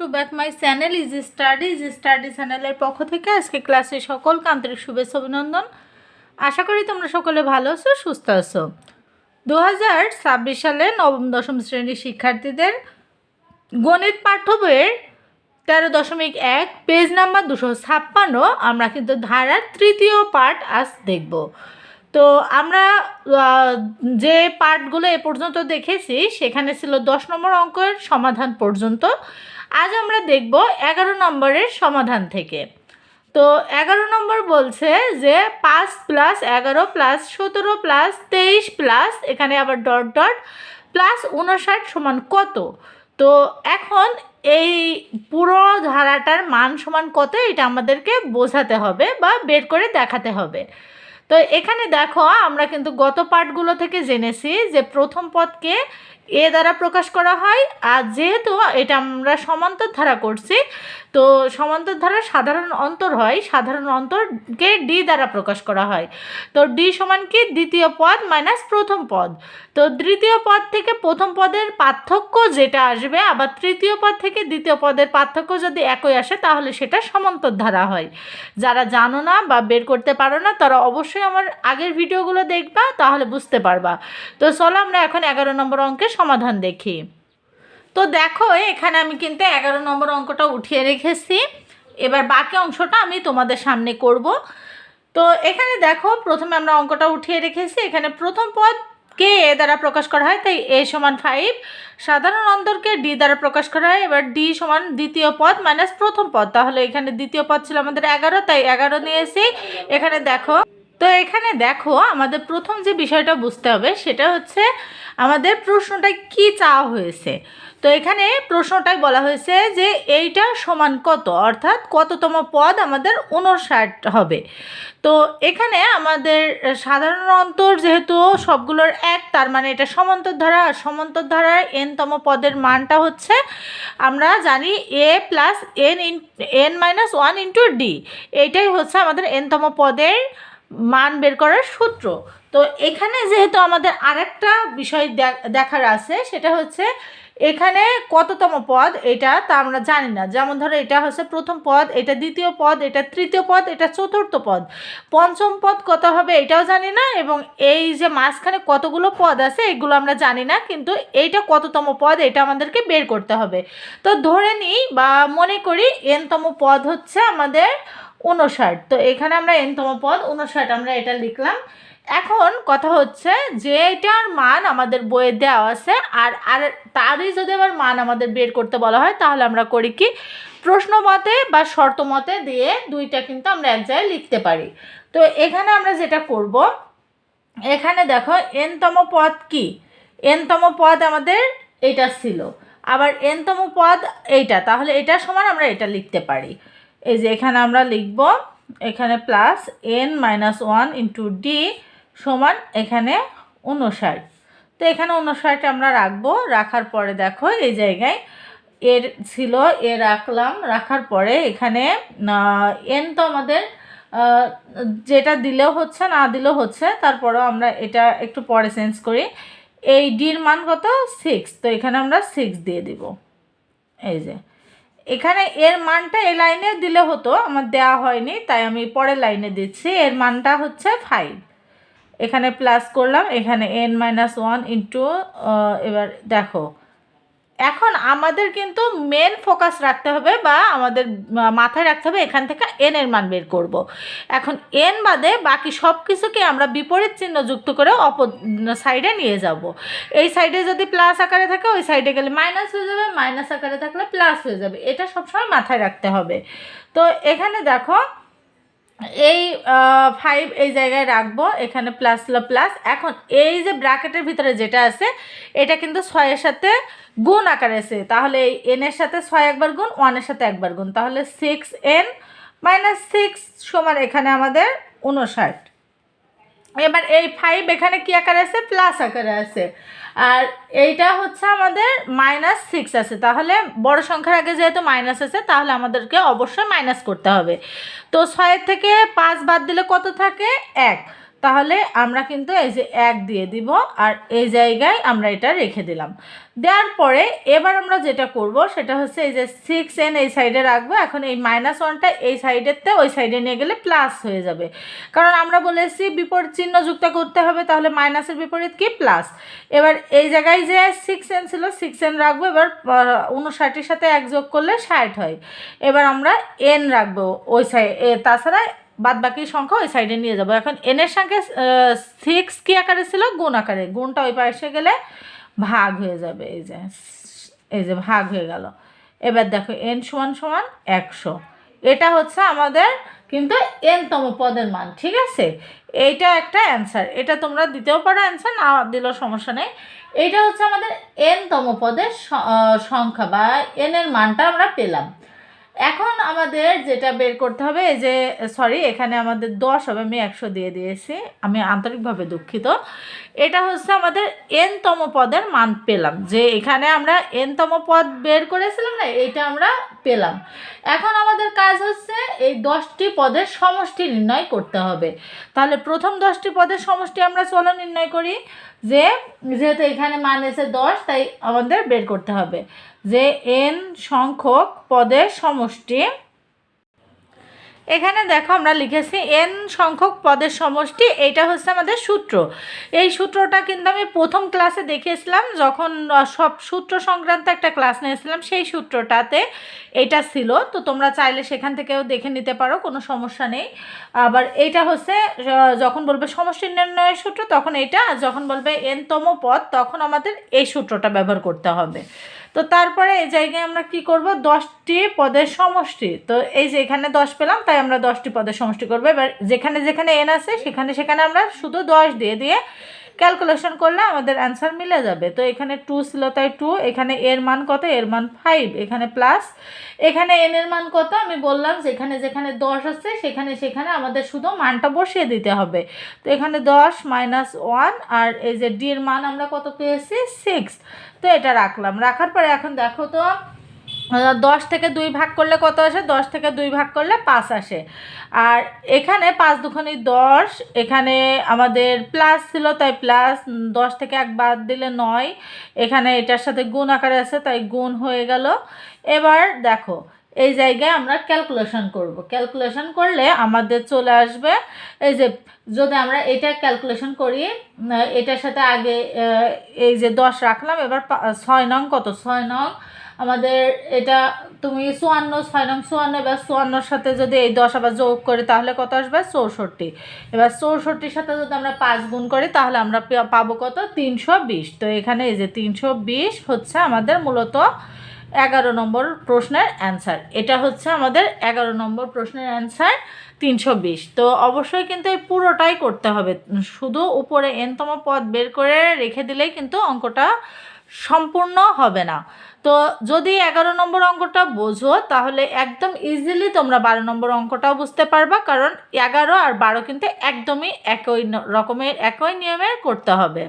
To back my channel easy study চ্যানেলের পক্ষ থেকে আজকে ক্লাসে সকলকে আন্তরিক শুভেচ্ছা অভিনন্দন। আশা করি তোমরা সকলে ভালো আছো, সুস্থ আছো। 2026 সালে নবম দশম শ্রেণীর শিক্ষার্থীদের গণিত পাঠ্য বইয়ের 13.1 পেজ নাম্বার 256 আমরা কিন্তু ধারার তৃতীয় পার্ট আজ দেখব। তো আমরা যে পার্টগুলো এ পর্যন্ত দেখেছি সেখানে ছিল 10 নম্বর অঙ্কের সমাধান পর্যন্ত। আজ আমরা দেখব 11 নম্বরের সমাধান থেকে। তো 11 নম্বর বলছে যে 5 + 11 + 17 + 23 প্লাস এখানে আবার ডট ডট প্লাস 59 সমান কত। তো এখন এই পুরো ধারাটার মান সমান কত এটা আমাদেরকে বোঝাতে হবে বা বের করে দেখাতে হবে। তো এখানে দেখো আমরা কিন্তু গত পার্টগুলো থেকে জেনেছি যে প্রথম পদকে এ দ্বারা প্রকাশ করা হয়, আর যেহেতু এটা আমরা সমান্তর ধারা করছি তো সমান্তর ধারা সাধারণ অন্তর হয়, সাধারণ অন্তরকে ডি দ্বারা প্রকাশ করা হয়। তো ডি সমান কি দ্বিতীয় পদ মাইনাস প্রথম পদ। তো দ্বিতীয় পদ থেকে প্রথম পদের পার্থক্য যেটা আসবে, আবার তৃতীয় পদ থেকে দ্বিতীয় পদের পার্থক্য যদি একই আসে তাহলে সেটা সমান্তর ধারা হয়। যারা জানো না বা বের করতে পারো না তারা অবশ্যই আমার আগের ভিডিওগুলো দেখবা, তাহলে বুঝতে পারবা। তো চলো আমরা এখন 11 নম্বর অঙ্কের সমাধান দেখি। তো দেখো এখানে আমি কিন্তু 11 নম্বর অঙ্কটা উঠিয়ে রেখেছি, এবার বাকি অংশটা আমি তোমাদের সামনে করব। তো এখানে দেখো প্রথমে আমরা অঙ্কটা উঠিয়ে রেখেছি, এখানে প্রথম পদকে এ দ্বারা প্রকাশ করা হয় তাই এ সমান 5, সাধারণ অন্তরকে ডি দ্বারা প্রকাশ করা হয়, এবার ডি সমান দ্বিতীয় পদ মাইনাস প্রথম পদ, তাহলে এখানে দ্বিতীয় পদ ছিল আমাদের 11 তাই 11 নিয়েছি। এখানে দেখো তো এখানে দেখো আমাদের প্রথম যে বিষয়টা বুঝতে হবে সেটা হচ্ছে আমাদের প্রশ্নটায় কি চাওয়া হয়েছে। তো এখানে প্রশ্নটাই বলা হয়েছে যে এইটা সমান কত, অর্থাৎ কততম পদ আমাদের 59 হবে। তো এখানে আমাদের সাধারণ অন্তর যেহেতু সবগুলোর এক, তার মানে এটা সমান্তর ধারা, আর সমান্তর ধারার এনতম পদের মানটা হচ্ছে আমরা জানি a plus n minus 1 into d, এইটাই হচ্ছে আমাদের এনতম পদের মান বের করার সূত্র। তো এখানে যেহেতু আমাদের আরেকটা বিষয় দেখার আছে সেটা হচ্ছে এখানে কততম পদ এটা তা আমরা জানি না। যেমন ধরো এটা হচ্ছে প্রথম পদ, এটা দ্বিতীয় পদ, এটা তৃতীয় পদ, এটা চতুর্থ পদ, পঞ্চম পদ কত হবে এটাও জানি না, এবং এই যে মাঝখানে কতগুলো পদ আছে এগুলো আমরা জানি না, কিন্তু এইটা কততম পদ এটা আমাদেরকে বের করতে হবে। তো ধরে নিই বা মনে করি এনতম পদ হচ্ছে আমাদের 59। তো এখানে আমরা এনতম পদ 59 আমরা এটা লিখলাম। এখন কথা হচ্ছে যে এটার মান আমাদের বইয়ে দেওয়া আছে, আর তারই যদি আবার মান আমাদের বের করতে বলা হয় তাহলে আমরা করি কি, প্রশ্ন মতে বা শর্ত মতে দিয়ে দুইটা কিন্তু আমরা এক জায়গায় লিখতে পারি। তো এখানে আমরা যেটা করব, এখানে দেখো এনতম পদ কি, এনতম পদ আমাদের এটা ছিল, আবার এনতম পদ এইটা, তাহলে এটা সমান আমরা এটা লিখতে পারি। এই যে এখানে আমরা লিখব এখানে plus n minus 1 into D সমান এখানে 59। তো এখানে 59 আমরা রাখবো, রাখার পরে দেখো এই জায়গায় এর ছিল এ রাখলাম, রাখার পরে এখানে এন তো আমাদের যেটা দিলেও হচ্ছে না দিলেও হচ্ছে, তারপরেও আমরা এটা একটু পরে চেঞ্জ করি। এই ডির মান কত 6, তো এখানে আমরা 6 দিয়ে দিব। এই যে এখানে এর মানটা এই লাইনে দিলে হতো, আমার দেওয়া হয়নি তাই আমি পরের লাইনে দিচ্ছি। এর মানটা হচ্ছে 5, এখানে প্লাস করলাম, এখানে n মাইনাস 1 ইন্টু, এবার দেখো এখন আমাদের কিন্তু মেন ফোকাস রাখতে হবে বা আমাদের মাথায় রাখতে হবে এখান থেকে n এর মান বের করব। এখন n বাদে বাকি সব কিছুকে আমরা বিপরীত চিহ্ন যুক্ত করে অপর সাইডে নিয়ে যাব। এই সাইডে যদি প্লাস আকারে থাকে ওই সাইডে গেলে মাইনাস হয়ে যাবে, মাইনাস আকারে থাকলে প্লাস হয়ে যাবে, এটা সবসময় মাথায় রাখতে হবে। তো এখানে দেখো এই 5 এই জায়গায় রাখবো, এখানে প্লাস প্লাস। এখন এই যে ব্র্যাকেটের ভিতরে যেটা আছে এটা কিন্তু 6 এর সাথে গুণ আকারে আছে, তাহলে এই n এর সাথে 6 একবার গুণ, 1 এর সাথে একবার গুণ, তাহলে 6n মাইনাস 6 সমান এখানে আমাদের 59। এবার এই 5 এখানে কি আকারে আছে, প্লাস আকারে আছে, আর এইটা হচ্ছে আমাদের মাইনাস 6 আছে, তাহলে বড় সংখ্যার আগে যেহেতু মাইনাস আছে তাহলে আমাদেরকে অবশ্যই মাইনাস করতে হবে। তো 6 থেকে 5 বাদ দিলে কত থাকে 1, তাহলে আমরা কিন্তু এই যে 1 দিয়ে দিব, আর এই জায়গায় আমরা এটা রেখে দিলাম। দেওয়ার পরে এবার আমরা যেটা করব সেটা হচ্ছে এই যে 6n এই সাইডে রাখবো। এখন এই -1টা এই সাইডেরতে ওই সাইডে নিয়ে গেলে প্লাস হয়ে যাবে, কারণ আমরা বলেছি বিপরীত চিহ্ন যুক্ত করতে হবে, তাহলে মাইনাসের বিপরীত কি প্লাস। এবার এই জায়গায় যে 6n ছিল 6n রাখবো। এবার 59-এর সাথে 1 যোগ করলে 60 হয়। এবার আমরা n রাখবো ওই সাইডে, তাছাড়া বাদ বাকি সংখ্যা ওই সাইডে নিয়ে যাবো। এখন এনের সঙ্গে 6 কী আকারে ছিল? গুণ আকারে। গুণটা ওই পাশে গেলে ভাগ হয়ে যাবে। এই যে ভাগ হয়ে গেল। এবার দেখো n = 100। এটা হচ্ছে আমাদের কিন্তু nতম পদের মান, ঠিক আছে? এইটা একটা অ্যান্সার, এটা তোমরা দিতেও পারো অ্যান্সার, না দিলেও সমস্যা নেই। এইটা হচ্ছে আমাদের nতম পদের সংখ্যা বা n এর মানটা আমরা পেলাম। এখন আমাদের যেটা বের করতে হবে, এই যে সরি এখানে আমাদের 10 হবে, আমি 100 দিয়ে দিয়েছি, আমি আন্তরিকভাবে দুঃখিত। এটা হচ্ছে আমাদের nতম পদের মান পেলাম, যে এখানে আমরা nতম পদ বের করেছিলাম না, এটা আমরা পেলাম। এখন আমাদের কাজ হচ্ছে এই 10টি পদের সমষ্টি নির্ণয় করতে হবে। তাহলে প্রথম 10টি পদের সমষ্টি আমরা চলো নির্ণয় করি। যেহেতু এখানে মান এসে 10, তাই আমাদের বের করতে হবে যে n সংখ্যক পদের সমষ্টি। এখানে দেখো আমরা লিখেছি n সংখ্যক পদের সমষ্টি, এইটা হচ্ছে আমাদের সূত্র। এই সূত্রটা কিন্তু আমি প্রথম ক্লাসে দেখিয়েছিলাম, যখন সব সূত্র সংক্রান্ত একটা ক্লাস নিয়েছিলাম, সেই সূত্রটাতে এটা ছিল। তো তোমরা চাইলে সেখান থেকেও দেখে নিতে পারো, কোনো সমস্যা নেই। আবার এইটা হচ্ছে যখন বলবে সমষ্টি নির্ণয়ের সূত্র তখন এইটা, আর যখন বলবে nতম পদ তখন আমাদের এই সূত্রটা ব্যবহার করতে হবে। তো তারপরে এই জায়গায় আমরা কি করব? 10টি পদের সমষ্টি। তো এই যে এখানে 10 পেলাম, তাই আমরা 10টি পদের সমষ্টি করব। এবার যেখানে যেখানে n আছে সেখানে আমরা শুধু 10 দিয়ে ক্যালকুলেশন করলে আমাদের অ্যান্সার মিলে যাবে। তো এখানে 2 ছিল তাই 2, এখানে এর মান কত? এর মান 5, এখানে প্লাস, এখানে n এর মান কত আমি বললাম, যেখানে যেখানে 10 আছে সেখানে আমাদের শুধু মানটা বসিয়ে দিতে হবে। তো এখানে 10 - 1, আর এই যে d এর মান আমরা কত পেয়েছি? 6। তো এটা রাখার পরে এখন দেখো তো 10 থেকে 2 ভাগ করলে কত আসে? 10 থেকে 2 ভাগ করলে 5 আসে। আর এখানে 5 দুগুণে 10, এখানে আমাদের প্লাস ছিল তাই প্লাস, 10 থেকে 1 বাদ দিলে 9, এখানে এটার সাথে গুণ আকারে আছে তাই গুণ হয়ে গেল। এবার দেখো এই জায়গায় আমরা ক্যালকুলেশন করব। ক্যালকুলেশন করলে আমাদের চলে আসবে এই যে, যদি আমরা এটা ক্যালকুলেশন করি, এটার সাথে আগে এই যে 10 রাখলাম। এবার 6 নং কত? 6 নং আমাদের এটা তুমি 54, 6 নং 54। এবার 54-র সাথে যদি এই 10 আবার যোগ করি তাহলে কত আসবে? 64। এবার 64-র সাথে যদি আমরা 5 গুণ করি তাহলে আমরা পাবো কত? 320। তো এখানে এই যে 320 হচ্ছে আমাদের মূলত 11 নম্বর প্রশ্নের অ্যান্সার। এটা হচ্ছে আমাদের 11 নম্বর প্রশ্নের অ্যান্সার 320। তো অবশ্যই কিন্তু এই পুরোটাই করতে হবে, শুধু উপরে nতম পদ বের করে রেখে দিলেই কিন্তু অঙ্কটা সম্পূর্ণ হবে না। তো যদি 11 নম্বর অঙ্কটা বোঝো তাহলে একদম ইজিলি তোমরা 12 নম্বর অঙ্কটাও বুঝতে পারবা, কারণ 11 আর 12 কিন্তু একদমই একই রকমের একই নিয়মের করতে হবে।